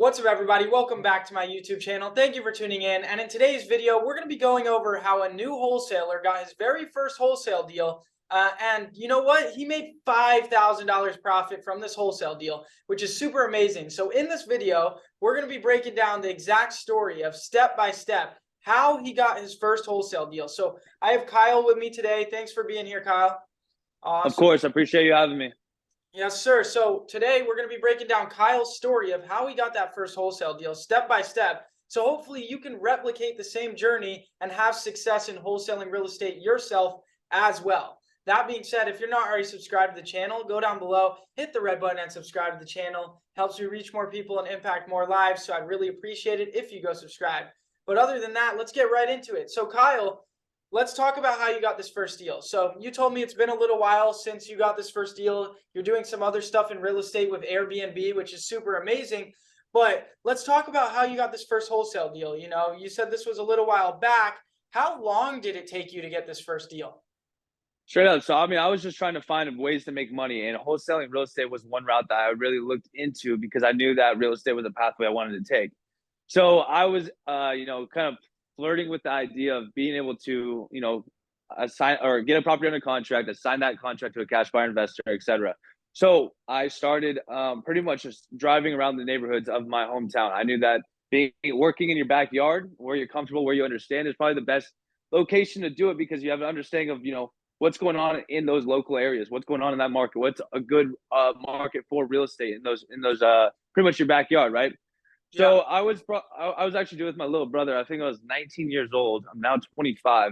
What's up, everybody? Welcome back to my YouTube channel. Thank you for tuning in. And in today's video, we're going to be going over how a new wholesaler got his very first wholesale deal. And you know what? He made $5,000 profit from this wholesale deal, which is super amazing. So in this video, we're going to be breaking down the exact story of step by step how he got his first wholesale deal. So I have Kyle with me today. Thanks for being here, Kyle. Awesome. Of course. I appreciate you having me. Yes, sir. So today we're going to be breaking down Kyle's story of how he got that first wholesale deal step by step. So hopefully you can replicate the same journey and have success in wholesaling real estate yourself as well. That being said, if you're not already subscribed to the channel, go down below, hit the red button and subscribe to the channel. Helps me reach more people and impact more lives. So I'd really appreciate it if you go subscribe. But other than that, let's get right into it. So Kyle, let's talk about how you got this first deal. So you told me it's been a little while since you got this first deal. You're doing some other stuff in real estate with Airbnb, which is super amazing. But let's talk about how you got this first wholesale deal. You know, you said this was a little while back. How long did it take you to get this first deal? Straight up. So, I was just trying to find ways to make money, and wholesaling real estate was one route that I really looked into because I knew that real estate was a pathway I wanted to take. So I was, kind of flirting with the idea of being able to, assign or get a property under contract, assign that contract to a cash buyer investor, etc. So I started pretty much just driving around the neighborhoods of my hometown. I knew that working in your backyard, where you're comfortable, where you understand, is probably the best location to do it because you have an understanding of, what's going on in those local areas, what's going on in that market, what's a good market for real estate in those pretty much your backyard, right? So yeah. I was actually doing it with my little brother. I think I was 19 years old. I'm now 25.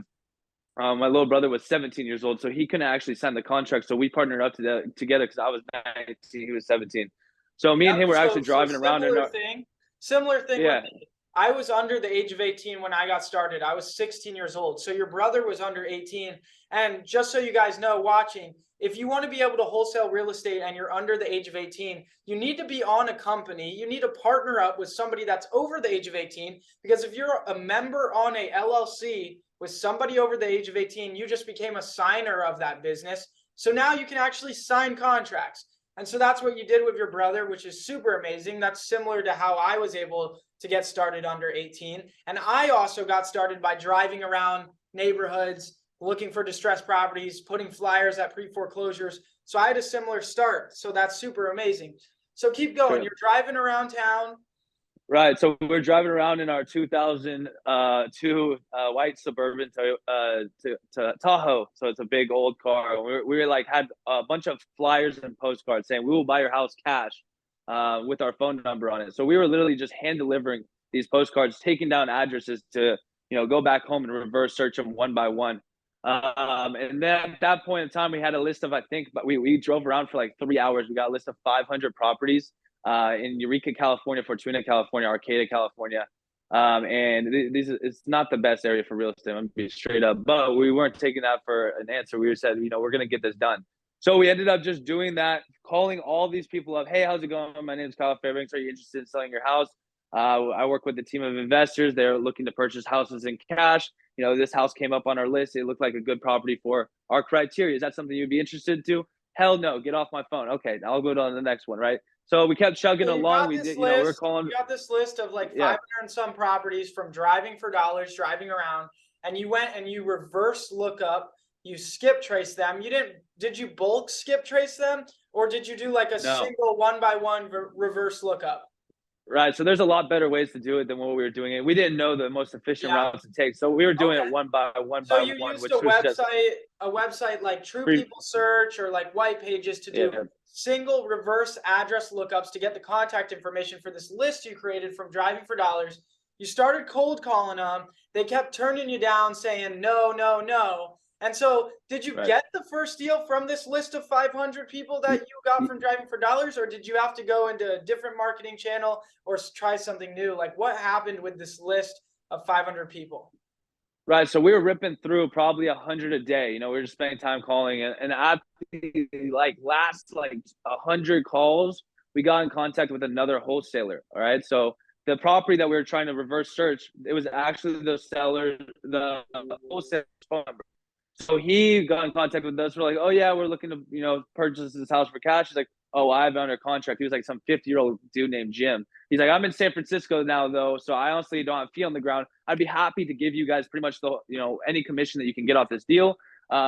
My little brother was 17 years old, so he couldn't actually sign the contract. So we partnered up together because I was 19, he was 17. So me and him were actually driving around. Similar thing. Yeah. With me. I was under the age of 18 when I got started. I was 16 years old. So your brother was under 18. And just so you guys know, watching, if you want to be able to wholesale real estate and you're under the age of 18, you need to be on a company. You need to partner up with somebody that's over the age of 18, because if you're a member on a LLC with somebody over the age of 18, you just became a signer of that business. So now you can actually sign contracts. And so that's what you did with your brother, which is super amazing. That's similar to how I was able to get started under 18. And I also got started by driving around neighborhoods, looking for distressed properties, putting flyers at pre-foreclosures. So I had a similar start. So that's super amazing. So keep going. Sure. You're driving around town. Right. So we're driving around in our 2002 white Suburban to Tahoe. So it's a big old car. We had a bunch of flyers and postcards saying, "We will buy your house cash," with our phone number on it. So we were literally just hand delivering these postcards, taking down addresses to, go back home and reverse search them one by one. And then at that point in time, we had a list of, but we drove around for like 3 hours. We got a list of 500 properties in Eureka, California, Fortuna, California, Arcata, California. And it's not the best area for real estate, I'm gonna be straight up, but we weren't taking that for an answer. We said, we're going to get this done. So we ended up just doing that, calling all these people up. "Hey, how's it going? My name is Kyle Fairbanks. Are you interested in selling your house? I work with a team of investors. They're looking to purchase houses in cash. This house came up on our list. It looked like a good property for our criteria. Is that something you'd be interested to?" "Hell no, get off my phone." "Okay, I'll go to the next one," right? So we kept chugging along. We're calling. You got this list of like 500 and some properties from driving for dollars, driving around, and you went and you reverse look up. You skip trace them. Did you bulk skip trace them, or did you do like a single one by one reverse lookup? Right. So there's a lot better ways to do it than what we were doing it. We didn't know the most efficient routes to take. So we were doing it one by one by one. So you used a website like True People Search or like White Pages to do single reverse address lookups to get the contact information for this list you created from driving for dollars. You started cold calling them. They kept turning you down, saying no, no, no. And so did you get the first deal from this list of 500 people that you got from driving for dollars, or did you have to go into a different marketing channel or try something new? Like, what happened with this list of 500 people? Right. So we were ripping through probably 100 a day. We were just spending time calling, and after last 100 calls, we got in contact with another wholesaler. All right. So the property that we were trying to reverse search, it was actually the wholesaler's phone number. So he got in contact with us. We're like, "Oh yeah, we're looking to, purchase this house for cash." He's like, "Oh, I have it under contract." He was like some 50-year-old dude named Jim. He's like, I'm in San Francisco now though, so I honestly don't have feet on the ground. I'd be happy to give you guys pretty much the, any commission that you can get off this deal.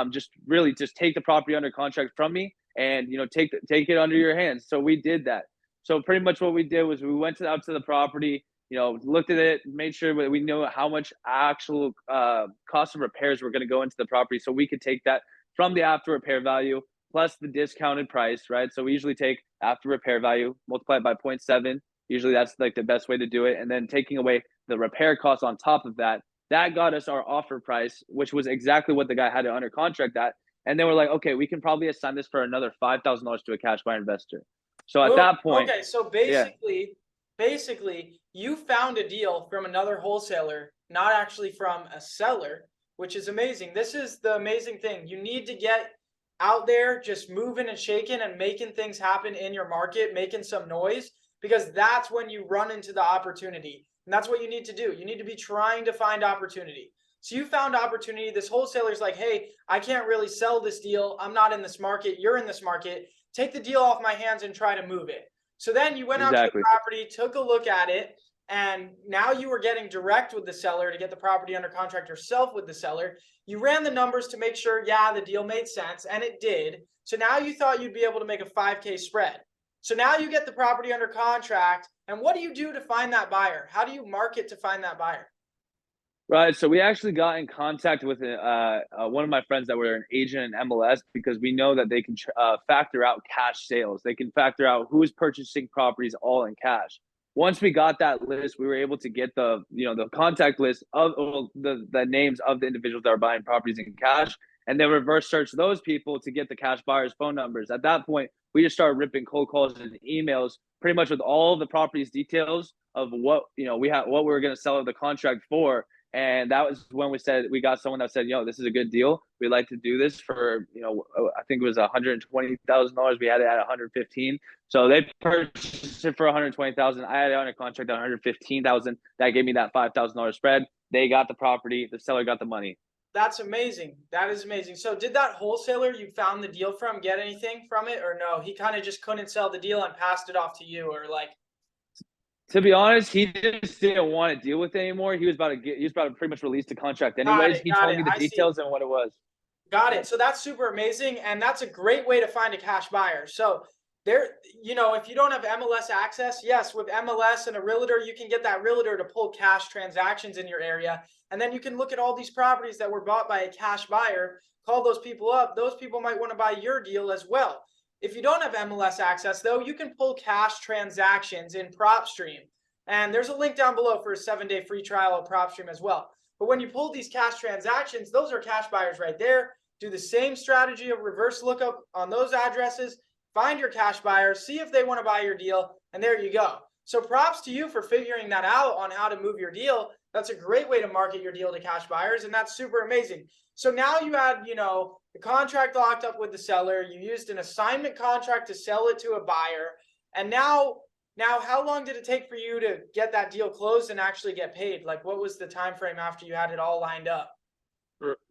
Just really just take the property under contract from me and, take it under your hands. So we did that. So pretty much what we did was we went out to the property, looked at it, made sure that we knew how much actual cost of repairs were going to go into the property, so we could take that from the after repair value plus the discounted price, right? So we usually take after repair value, multiply it by 0.7. Usually that's like the best way to do it. And then taking away the repair costs on top of that, that got us our offer price, which was exactly what the guy had it under contract at. And then we're like, okay, we can probably assign this for another $5,000 to a cash buyer investor. So at that point, okay, so basically, you found a deal from another wholesaler, not actually from a seller, which is amazing. This is the amazing thing. You need to get out there just moving and shaking and making things happen in your market, making some noise, because that's when you run into the opportunity. And that's what you need to do. You need to be trying to find opportunity. So you found opportunity. This wholesaler's like, hey, I can't really sell this deal. I'm not in this market. You're in this market. Take the deal off my hands and try to move it. So then you went out to the property, took a look at it, and now you were getting direct with the seller to get the property under contract yourself with the seller. You ran the numbers to make sure, yeah, the deal made sense, and it did. So now you thought you'd be able to make a 5K spread. So now you get the property under contract, and what do you do to find that buyer? How do you market to find that buyer? Right. So we actually got in contact with one of my friends that were an agent in MLS, because we know that they can factor out cash sales. They can factor out who's purchasing properties all in cash. Once we got that list, we were able to get the contact list of the names of the individuals that are buying properties in cash, and then reverse search those people to get the cash buyers' phone numbers. At that point, we just started ripping cold calls and emails, pretty much with all the properties details of what what we were going to sell the contract for. And that was when we got someone that said, this is a good deal. We'd like to do this for, I think it was $120,000. We had it at 115. So they purchased it for 120,000. I had it under contract at 115,000. That gave me that $5,000 spread. They got the property. The seller got the money. That's amazing. That is amazing. So did that wholesaler you found the deal from get anything from it, or no? He kind of just couldn't sell the deal and passed it off to you, or like? To be honest, he just didn't want to deal with it anymore. He was about to pretty much release the contract anyways. He told me the details and what it was. Got it. So that's super amazing. And that's a great way to find a cash buyer. So there, if you don't have MLS access, yes, with MLS and a realtor, you can get that realtor to pull cash transactions in your area. And then you can look at all these properties that were bought by a cash buyer, call those people up. Those people might want to buy your deal as well. If you don't have MLS access, though, you can pull cash transactions in PropStream. And there's a link down below for a 7-day free trial of PropStream as well. But when you pull these cash transactions, those are cash buyers right there. Do the same strategy of reverse lookup on those addresses. Find your cash buyers, see if they want to buy your deal, and there you go. So props to you for figuring that out on how to move your deal. That's a great way to market your deal to cash buyers, and that's super amazing. So now you had, the contract locked up with the seller. You used an assignment contract to sell it to a buyer. And now how long did it take for you to get that deal closed and actually get paid? Like, what was the time frame after you had it all lined up?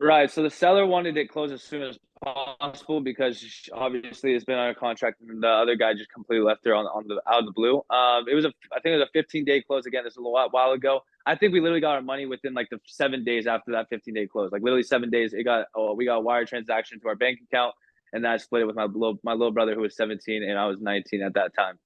Right. So the seller wanted it closed as soon as possible because obviously it's been on a contract, and the other guy just completely left her out of the blue. I think it was a 15-day close. Again, this was a while ago. I think we literally got our money within like the 7 days after that 15-day close. Like literally 7 days. We got a wire transaction to our bank account, and then I split it with my little brother who was 17 and I was 19 at that time.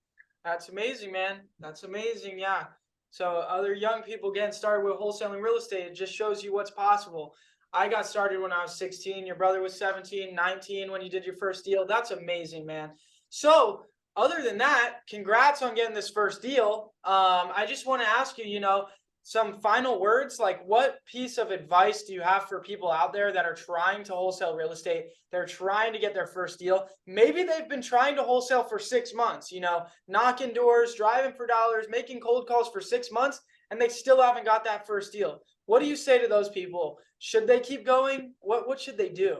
That's amazing, man. That's amazing. Yeah. So other young people getting started with wholesaling real estate, it just shows you what's possible. I got started when I was 16. Your brother was 17, 19 when you did your first deal. That's amazing, man. So other than that, congrats on getting this first deal. I just want to ask you, some final words. Like, what piece of advice do you have for people out there that are trying to wholesale real estate? They're trying to get their first deal. Maybe they've been trying to wholesale for 6 months, knocking doors, driving for dollars, making cold calls for 6 months, and they still haven't got that first deal. What do you say to those people? Should they keep going? What should they do?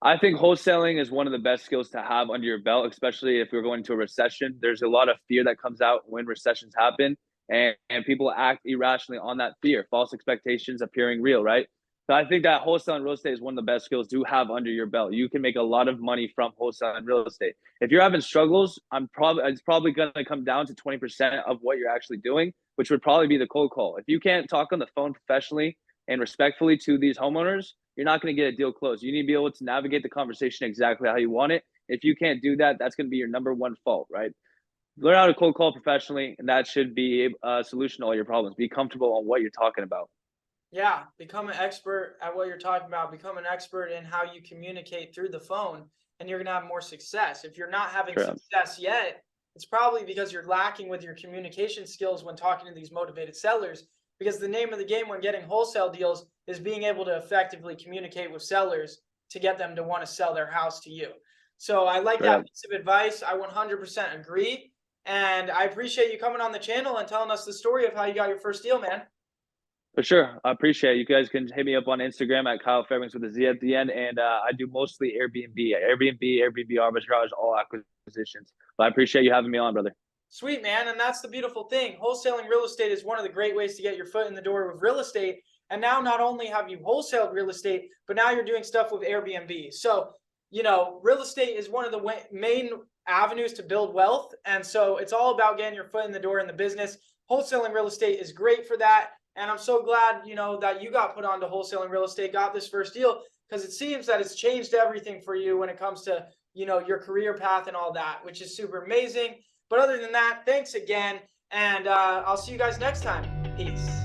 I think wholesaling is one of the best skills to have under your belt, especially if we're going into a recession. There's a lot of fear that comes out when recessions happen, and people act irrationally on that fear, false expectations appearing real, right? So I think that wholesaling real estate is one of the best skills to have under your belt. You can make a lot of money from wholesaling real estate. If you're having struggles, it's probably going to come down to 20% of what you're actually doing, which would probably be the cold call. If you can't talk on the phone professionally and respectfully to these homeowners, you're not going to get a deal closed. You need to be able to navigate the conversation exactly how you want it. If you can't do that, that's going to be your number one fault, right? Learn how to cold call professionally, and that should be a solution to all your problems. Be comfortable on what you're talking about. Yeah, become an expert at what you're talking about. Become an expert in how you communicate through the phone, and you're gonna have more success. If you're not having success yet, it's probably because you're lacking with your communication skills when talking to these motivated sellers. Because the name of the game when getting wholesale deals is being able to effectively communicate with sellers to get them to want to sell their house to you. So I like that piece of advice. I 100% agree. And I appreciate you coming on the channel and telling us the story of how you got your first deal, man. For sure. I appreciate it. You guys can hit me up on Instagram at Kyle Fairbanks with a Z at the end. And I do mostly Airbnb arbitrage, all acquisitions. But I appreciate you having me on, brother. Sweet, man. And that's the beautiful thing. Wholesaling real estate is one of the great ways to get your foot in the door with real estate. And now not only have you wholesaled real estate, but now you're doing stuff with Airbnb. So, you know, real estate is one of the main avenues to build wealth. And so it's all about getting your foot in the door in the business. Wholesaling real estate is great for that. And I'm so glad, you know, that you got put onto wholesaling real estate, got this first deal, because it seems that it's changed everything for you when it comes to, you know, your career path and all that, which is super amazing. But other than that, thanks again. And I'll see you guys next time. Peace.